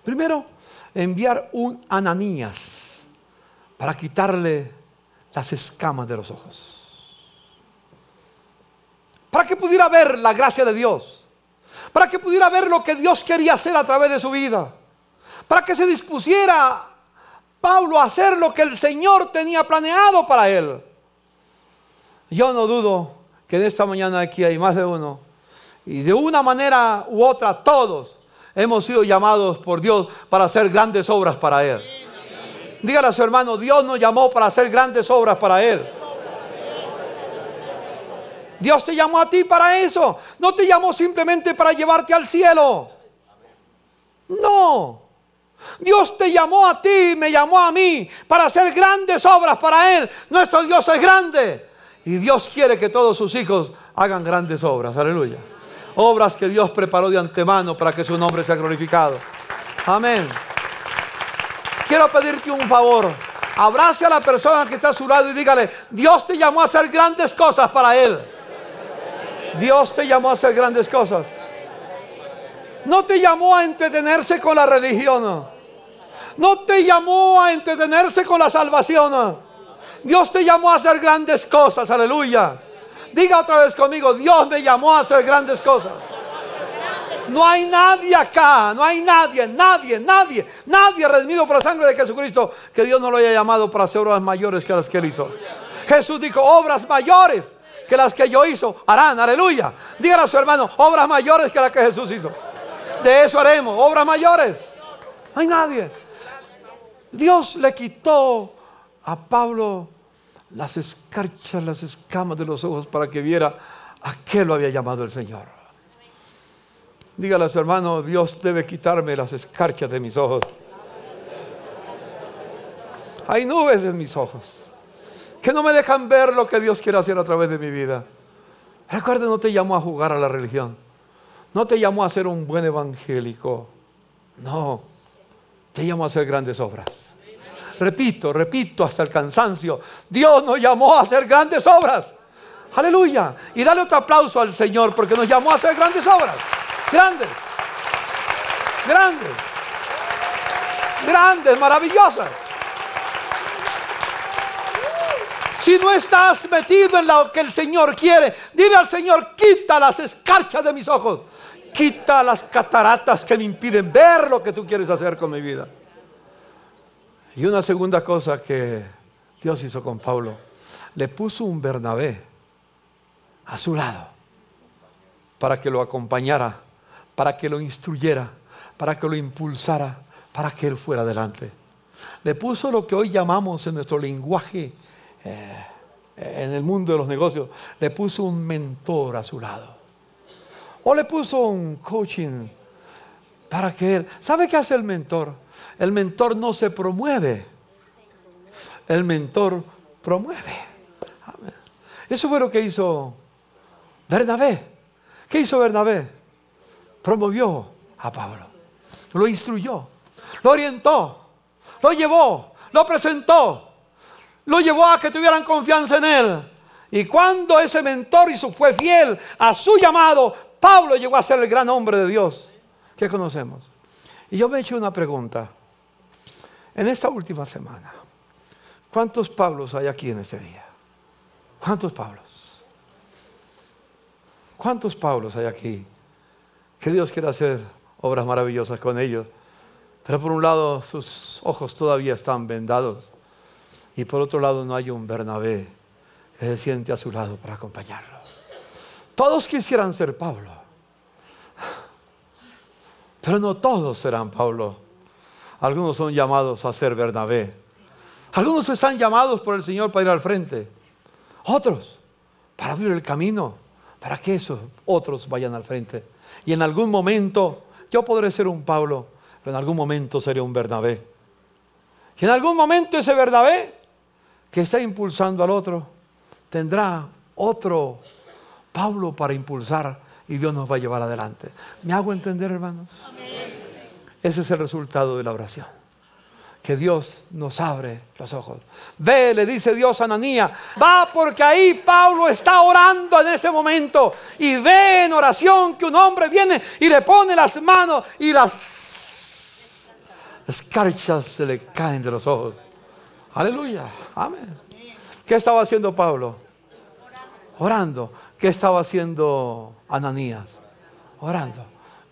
Primero, enviar un Ananías para quitarle las escamas de los ojos, para que pudiera ver la gracia de Dios, para que pudiera ver lo que Dios quería hacer a través de su vida, para que se dispusiera Pablo a hacer lo que el Señor tenía planeado para él. Yo no dudo que en esta mañana aquí hay más de uno, y de una manera u otra todos hemos sido llamados por Dios para hacer grandes obras para Él. Dígale a su hermano, Dios nos llamó para hacer grandes obras para Él. Dios te llamó a ti para eso. No te llamó simplemente para llevarte al cielo. No. Dios te llamó a ti, me llamó a mí para hacer grandes obras para Él. Nuestro Dios es grande. Y Dios quiere que todos sus hijos hagan grandes obras. Aleluya. Obras que Dios preparó de antemano para que su nombre sea glorificado. Amén. Quiero pedirte un favor. Abrace a la persona que está a su lado y dígale, Dios te llamó a hacer grandes cosas para Él. Dios te llamó a hacer grandes cosas. No te llamó a entretenerse con la religión. No te llamó a entretenerse con la salvación. Dios te llamó a hacer grandes cosas. Aleluya. Diga otra vez conmigo, Dios me llamó a hacer grandes cosas. No hay nadie acá, no hay nadie redimido por la sangre de Jesucristo que Dios no lo haya llamado para hacer obras mayores que las que Él hizo. Jesús dijo, obras mayores que las que yo hizo harán, aleluya. Dígale a su hermano, obras mayores que las que Jesús hizo. De eso haremos, obras mayores. No hay nadie. Dios le quitó a Pablo las escarchas, las escamas de los ojos para que viera a qué lo había llamado el Señor. Dígale a su hermano, Dios debe quitarme las escarchas de mis ojos. Hay nubes en mis ojos. que no me dejan ver lo que Dios quiere hacer a través de mi vida. Recuerda, no te llamó a jugar a la religión. No te llamó a ser un buen evangélico. No, te llamó a hacer grandes obras. Repito hasta el cansancio. Dios nos llamó a hacer grandes obras. Aleluya. Y dale otro aplauso al Señor porque nos llamó a hacer grandes obras. Grandes. Grandes. Grandes, maravillosas. Si no estás metido en lo que el Señor quiere, dile al Señor: quita las escarchas de mis ojos. Quita las cataratas que me impiden ver lo que tú quieres hacer con mi vida. Y una segunda cosa que Dios hizo con Pablo: le puso un Bernabé a su lado para que lo acompañara, para que lo instruyera, para que lo impulsara, para que él fuera adelante. Le puso lo que hoy llamamos en nuestro lenguaje, en el mundo de los negocios, le puso un mentor a su lado. O le puso un coaching para que él... ¿Sabe qué hace el mentor? El mentor no se promueve. El mentor promueve. Amén. Eso fue lo que hizo Bernabé. ¿Qué hizo Bernabé? Promovió a Pablo. Lo instruyó. Lo orientó. Lo llevó. Lo presentó. Lo llevó a que tuvieran confianza en él. Y cuando ese mentor fue fiel a su llamado, Pablo llegó a ser el gran hombre de Dios que conocemos. Y yo me he hecho una pregunta. En esta última semana, ¿cuántos Pablos hay aquí en este día? ¿Cuántos Pablos? ¿Cuántos Pablos hay aquí? Que Dios quiere hacer obras maravillosas con ellos. Pero por un lado sus ojos todavía están vendados. Y por otro lado no hay un Bernabé que se siente a su lado para acompañarlo. Todos quisieran ser Pablo, pero no todos serán Pablo. Algunos son llamados a ser Bernabé. Algunos están llamados por el Señor para ir al frente. Otros para abrir el camino, para que esos otros vayan al frente. Y en algún momento yo podré ser un Pablo, pero en algún momento seré un Bernabé. Y en algún momento ese Bernabé que está impulsando al otro tendrá otro Pablo para impulsar y Dios nos va a llevar adelante. ¿Me hago entender, hermanos? Amén. Ese es el resultado de la oración. Que Dios nos abre los ojos. Ve, le dice Dios a Ananías, va porque ahí Pablo está orando en este momento. Y ve en oración que un hombre viene y le pone las manos y las escarchas se le caen de los ojos. Aleluya. Amén. ¿Qué estaba haciendo Pablo? Orando. ¿Qué estaba haciendo Ananías? Orando.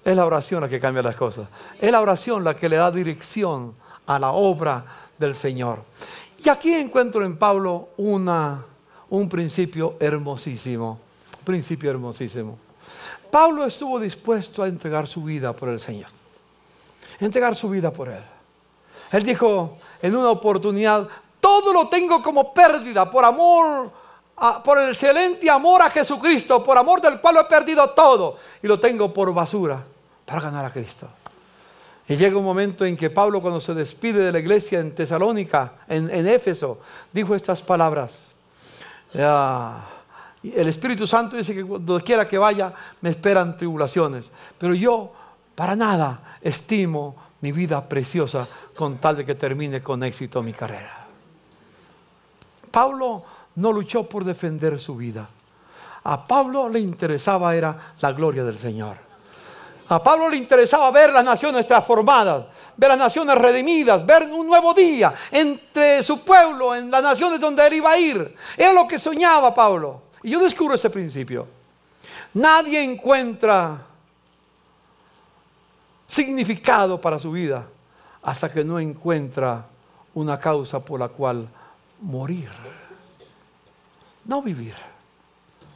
Es la oración la que cambia las cosas. Es la oración la que le da dirección a la obra del Señor. Y aquí encuentro en Pablo un principio hermosísimo. Un principio hermosísimo. Pablo estuvo dispuesto a entregar su vida por el Señor. Entregar su vida por Él. Él dijo en una oportunidad: todo lo tengo como pérdida por amor, por el excelente amor a Jesucristo, por amor del cual lo he perdido todo y lo tengo por basura para ganar a Cristo. Y llega un momento en que Pablo, cuando se despide de la iglesia en Tesalónica, en Éfeso, dijo estas palabras: el Espíritu Santo dice que donde quiera que vaya me esperan tribulaciones, pero yo para nada estimo mi vida preciosa con tal de que termine con éxito mi carrera. Pablo no luchó por defender su vida. A Pablo le interesaba era la gloria del Señor. A Pablo le interesaba ver las naciones transformadas, ver las naciones redimidas, ver un nuevo día entre su pueblo, en las naciones donde él iba a ir. Era lo que soñaba Pablo. Y yo descubro ese principio. Nadie encuentra significado para su vida hasta que no encuentra una causa por la cual morir. No vivir,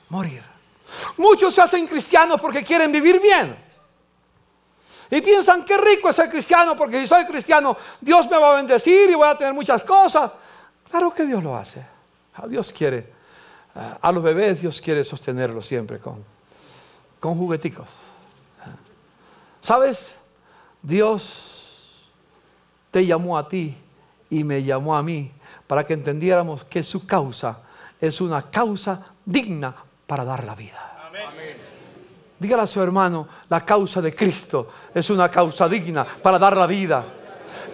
morir. Muchos se hacen cristianos porque quieren vivir bien. Y piensan: qué rico es ser cristiano, porque si soy cristiano Dios me va a bendecir y voy a tener muchas cosas. Claro que Dios lo hace. Dios quiere, a los bebés Dios quiere sostenerlos siempre con jugueticos. ¿Sabes? Dios te llamó a ti y me llamó a mí para que entendiéramos que su causa es una causa digna para dar la vida. Dígale a su hermano, la causa de Cristo es una causa digna para dar la vida.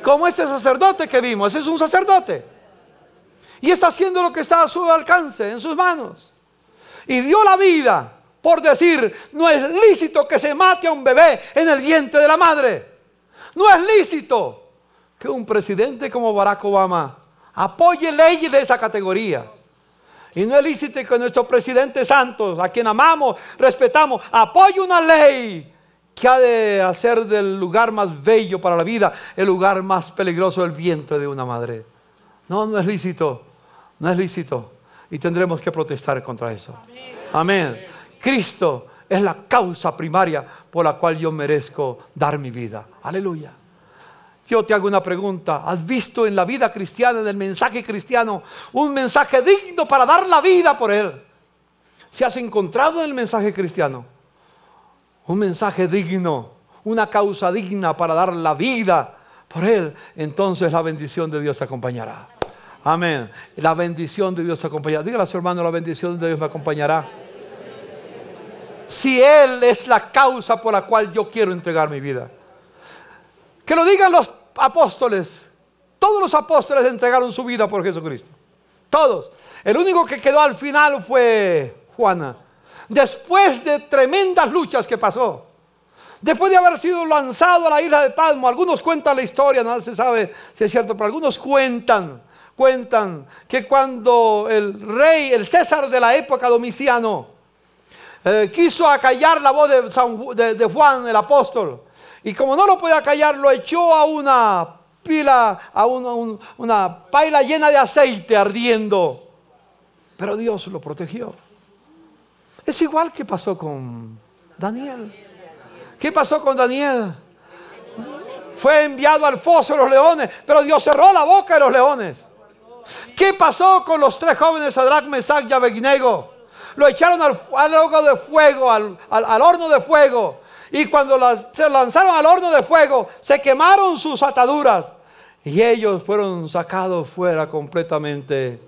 Como ese sacerdote que vimos, ese es un sacerdote. Y está haciendo lo que está a su alcance, en sus manos. Y dio la vida por decir, no es lícito que se mate a un bebé en el vientre de la madre. No es lícito que un presidente como Barack Obama apoye leyes de esa categoría. Y no es lícito que nuestro presidente Santos, a quien amamos, respetamos, apoye una ley que ha de hacer del lugar más bello para la vida el lugar más peligroso, el vientre de una madre. No, no es lícito. No es lícito. Y tendremos que protestar contra eso. Amén. Cristo es la causa primaria por la cual yo merezco dar mi vida. Aleluya. Yo te hago una pregunta. ¿Has visto en la vida cristiana, en el mensaje cristiano, un mensaje digno para dar la vida por él? Si has encontrado en el mensaje cristiano un mensaje digno, una causa digna para dar la vida por él, entonces la bendición de Dios te acompañará. Amén. La bendición de Dios te acompañará. Dígale a su hermano, la bendición de Dios me acompañará. Si él es la causa por la cual yo quiero entregar mi vida. Que lo digan los apóstoles. Todos los apóstoles entregaron su vida por Jesucristo. Todos. El único que quedó al final fue Juana. Después de tremendas luchas que pasó. Después de haber sido lanzado a la isla de Patmos. Algunos cuentan la historia, no se sabe si es cierto, pero algunos cuentan que cuando el rey, el César de la época, Domiciano, quiso acallar la voz de Juan el apóstol, y como no lo podía acallar, lo echó a una pila, a una paila llena de aceite ardiendo, pero Dios lo protegió. Es igual que pasó con Daniel. ¿Qué pasó con Daniel? Fue enviado al foso de los leones, pero Dios cerró la boca de los leones. ¿Qué pasó con los tres jóvenes Sadrach, Mesach y Abednego? Lo echaron al horno de fuego, al horno de fuego. Y cuando se lanzaron al horno de fuego, se quemaron sus ataduras. Y ellos fueron sacados fuera completamente,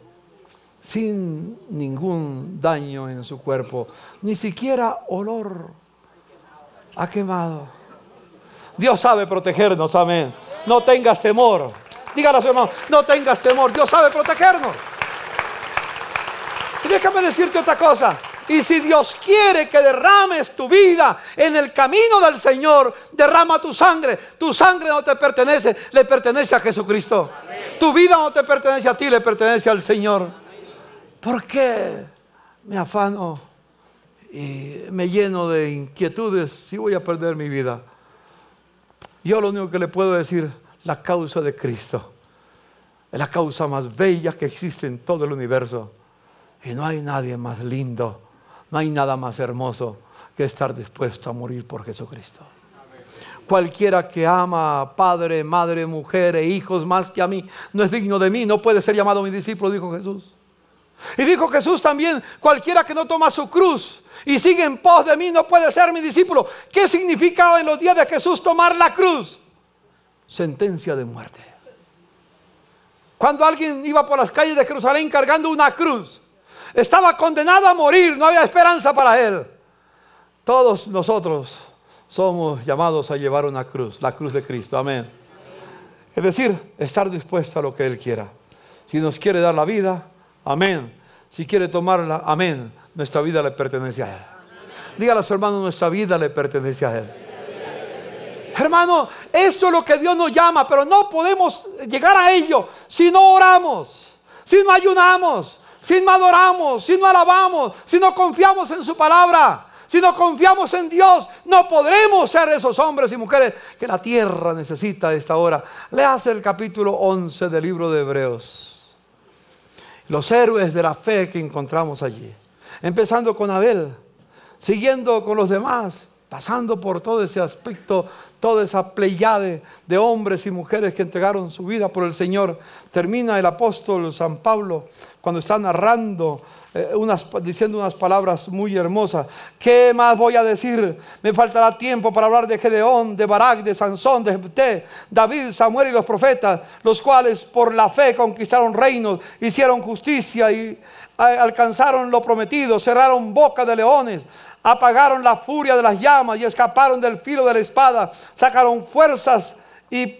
sin ningún daño en su cuerpo. Ni siquiera olor a quemado. Dios sabe protegernos, amén. No tengas temor. Dígale a su hermano, no tengas temor, Dios sabe protegernos. Y déjame decirte otra cosa. Y si Dios quiere que derrames tu vida en el camino del Señor, derrama tu sangre. Tu sangre no te pertenece, le pertenece a Jesucristo. Amén. Tu vida no te pertenece a ti, le pertenece al Señor. ¿Por qué me afano y me lleno de inquietudes si voy a perder mi vida? Yo lo único que le puedo decir, la causa de Cristo es la causa más bella que existe en todo el universo. Y no hay nadie más lindo, no hay nada más hermoso que estar dispuesto a morir por Jesucristo. Cualquiera que ama a padre, madre, mujer e hijos más que a mí, no es digno de mí, no puede ser llamado mi discípulo, dijo Jesús. Y dijo Jesús también, cualquiera que no toma su cruz y sigue en pos de mí no puede ser mi discípulo. ¿Qué significaba en los días de Jesús tomar la cruz? Sentencia de muerte. Cuando alguien iba por las calles de Jerusalén cargando una cruz, estaba condenado a morir, no había esperanza para él. Todos nosotros somos llamados a llevar una cruz, la cruz de Cristo, amén. Es decir, estar dispuesto a lo que Él quiera. Si nos quiere dar la vida, amén. Si quiere tomarla, amén. Nuestra vida le pertenece a Él. Dígale a su hermano, nuestra vida le pertenece a Él. Hermano, esto es lo que Dios nos llama, pero no podemos llegar a ello si no oramos, si no ayunamos, si no adoramos, si no alabamos, si no confiamos en su palabra, si no confiamos en Dios. No podremos ser esos hombres y mujeres que la tierra necesita a esta hora. Léase el capítulo 11 del libro de Hebreos. Los héroes de la fe que encontramos allí, empezando con Abel, siguiendo con los demás, pasando por todo ese aspecto, toda esa pleiade de hombres y mujeres que entregaron su vida por el Señor, termina el apóstol San Pablo cuando está narrando, diciendo unas palabras muy hermosas. ¿Qué más voy a decir? Me faltará tiempo para hablar de Gedeón, de Barak, de Sansón, de Jefté, David, Samuel y los profetas, los cuales por la fe conquistaron reinos, hicieron justicia y alcanzaron lo prometido, cerraron boca de leones, apagaron la furia de las llamas y escaparon del filo de la espada, sacaron fuerzas y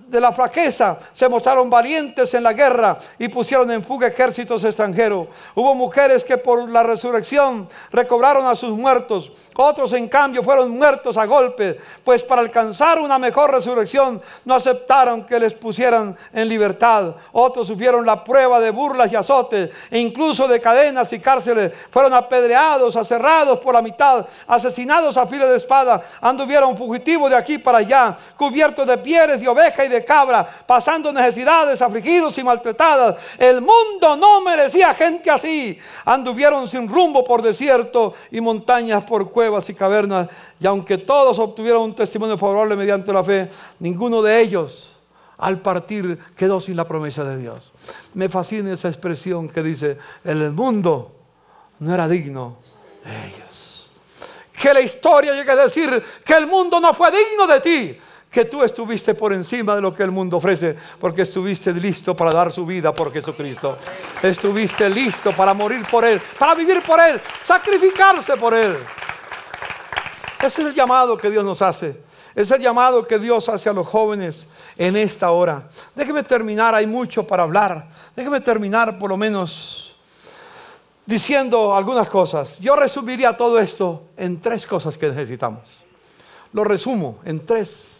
de la flaqueza, se mostraron valientes en la guerra y pusieron en fuga ejércitos extranjeros. Hubo mujeres que por la resurrección recobraron a sus muertos, otros en cambio fueron muertos a golpes, pues para alcanzar una mejor resurrección no aceptaron que les pusieran en libertad. Otros sufrieron la prueba de burlas y azotes, e incluso de cadenas y cárceles. Fueron apedreados, aserrados por la mitad, asesinados a filo de espada, anduvieron fugitivos de aquí para allá, cubiertos de pieles de oveja y de cabra, pasando necesidades, afligidos y maltratadas. El mundo no merecía gente así. Anduvieron sin rumbo por desierto y montañas, por cuevas y cavernas, y aunque todos obtuvieron un testimonio favorable mediante la fe, ninguno de ellos al partir quedó sin la promesa de Dios. Me fascina esa expresión que dice: el mundo no era digno de ellos. Que la historia llegue a decir que el mundo no fue digno de ti, que tú estuviste por encima de lo que el mundo ofrece, porque estuviste listo para dar su vida por Jesucristo. Estuviste listo para morir por Él, para vivir por Él, sacrificarse por Él. Ese es el llamado que Dios nos hace. Es el llamado que Dios hace a los jóvenes en esta hora. Déjeme terminar, hay mucho para hablar. Déjeme terminar por lo menos diciendo algunas cosas. Yo resumiría todo esto en 3 cosas que necesitamos. Lo resumo en 3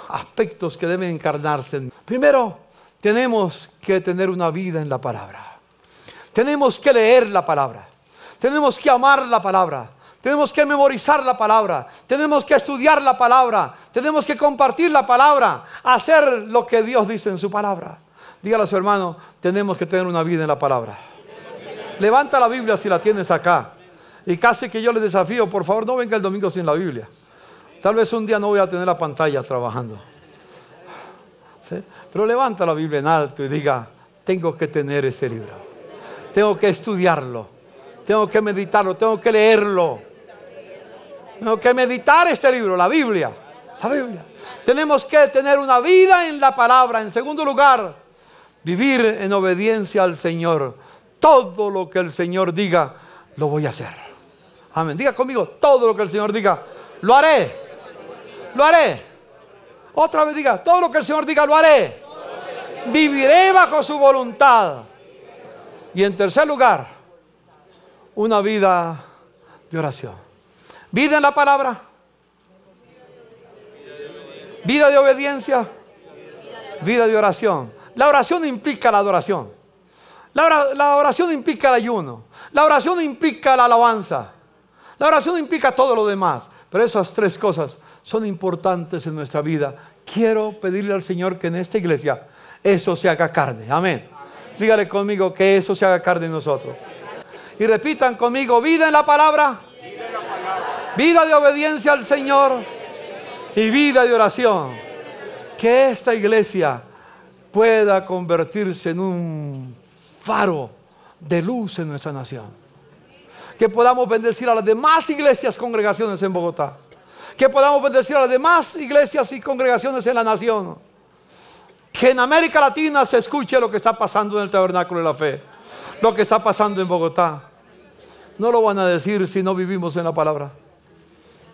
aspectos que deben encarnarse. Primero, tenemos que tener una vida en la palabra. Tenemos que leer la palabra. Tenemos que amar la palabra. Tenemos que memorizar la palabra. Tenemos que estudiar la palabra. Tenemos que compartir la palabra. Hacer lo que Dios dice en su palabra. Dígale a su hermano: tenemos que tener una vida en la palabra. Levanta la Biblia si la tienes acá. Y casi que yo le desafío: por favor, no venga el domingo sin la Biblia. Tal vez un día no voy a tener la pantalla trabajando. ¿Sí? Pero levanta la Biblia en alto y diga: tengo que tener ese libro. Tengo que estudiarlo. Tengo que meditarlo. Tengo que leerlo. Tengo que meditar este libro, la Biblia. La Biblia. Tenemos que tener una vida en la palabra. En segundo lugar, vivir en obediencia al Señor. Todo lo que el Señor diga, lo voy a hacer. Amén. Diga conmigo: todo lo que el Señor diga, lo haré. Lo haré. Otra vez diga: todo lo que el Señor diga, lo haré. Viviré bajo su voluntad. Y en tercer lugar, una vida de oración. Vida en la palabra. Vida de obediencia. Vida de oración. La oración implica la adoración. La oración implica el ayuno. La oración implica la alabanza. La oración implica todo lo demás. Pero esas 3 cosas son importantes en nuestra vida. Quiero pedirle al Señor que en esta iglesia eso se haga carne. Amén. Dígale conmigo que eso se haga carne en nosotros. Y repitan conmigo: vida en la palabra, vida de obediencia al Señor y vida de oración. Que esta iglesia pueda convertirse en un faro de luz en nuestra nación. Que podamos bendecir a las demás iglesias, congregaciones en Bogotá. Que podamos bendecir a las demás iglesias y congregaciones en la nación. Que en América Latina se escuche lo que está pasando en el Tabernáculo de la Fe. Lo que está pasando en Bogotá. No lo van a decir si no vivimos en la palabra.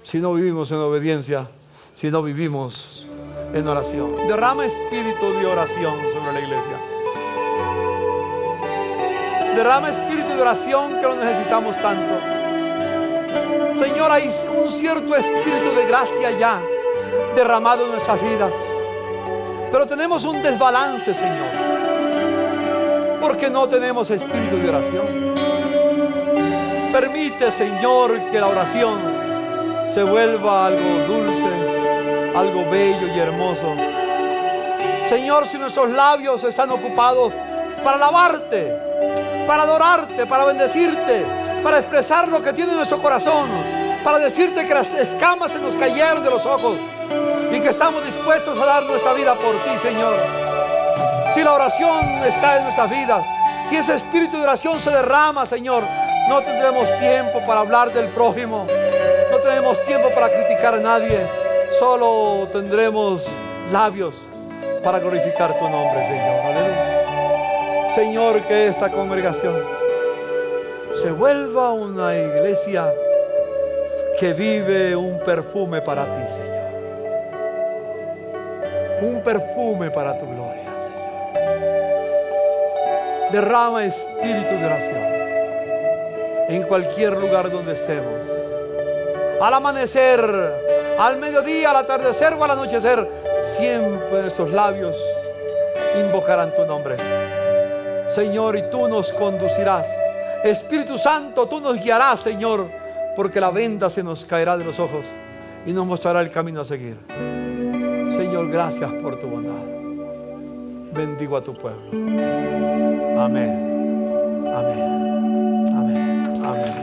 Si no vivimos en obediencia. Si no vivimos en oración. Derrama espíritu de oración sobre la iglesia. Derrama espíritu de oración, que lo necesitamos tanto. Señor, hay un cierto espíritu de gracia ya derramado en nuestras vidas. Pero tenemos un desbalance, Señor, porque no tenemos espíritu de oración. Permite, Señor, que la oración se vuelva algo dulce, algo bello y hermoso. Señor, si nuestros labios están ocupados para alabarte, para adorarte, para bendecirte, para expresar lo que tiene nuestro corazón, para decirte que las escamas se nos cayeron de los ojos y que estamos dispuestos a dar nuestra vida por ti, Señor. Si la oración está en nuestra vida, si ese espíritu de oración se derrama, Señor, no tendremos tiempo para hablar del prójimo, no tendremos tiempo para criticar a nadie, solo tendremos labios para glorificar tu nombre, Señor. Aleluya. Señor, que esta congregación se vuelva una iglesia que vive un perfume para ti, Señor. Un perfume para tu gloria, Señor. Derrama espíritu de oración en cualquier lugar donde estemos. Al amanecer, al mediodía, al atardecer o al anochecer, siempre nuestros labios invocarán tu nombre, Señor, y tú nos conducirás. Espíritu Santo, tú nos guiarás, Señor, porque la venda se nos caerá de los ojos y nos mostrará el camino a seguir. Señor, gracias por tu bondad. Bendigo a tu pueblo. Amén. Amén. Amén. Amén.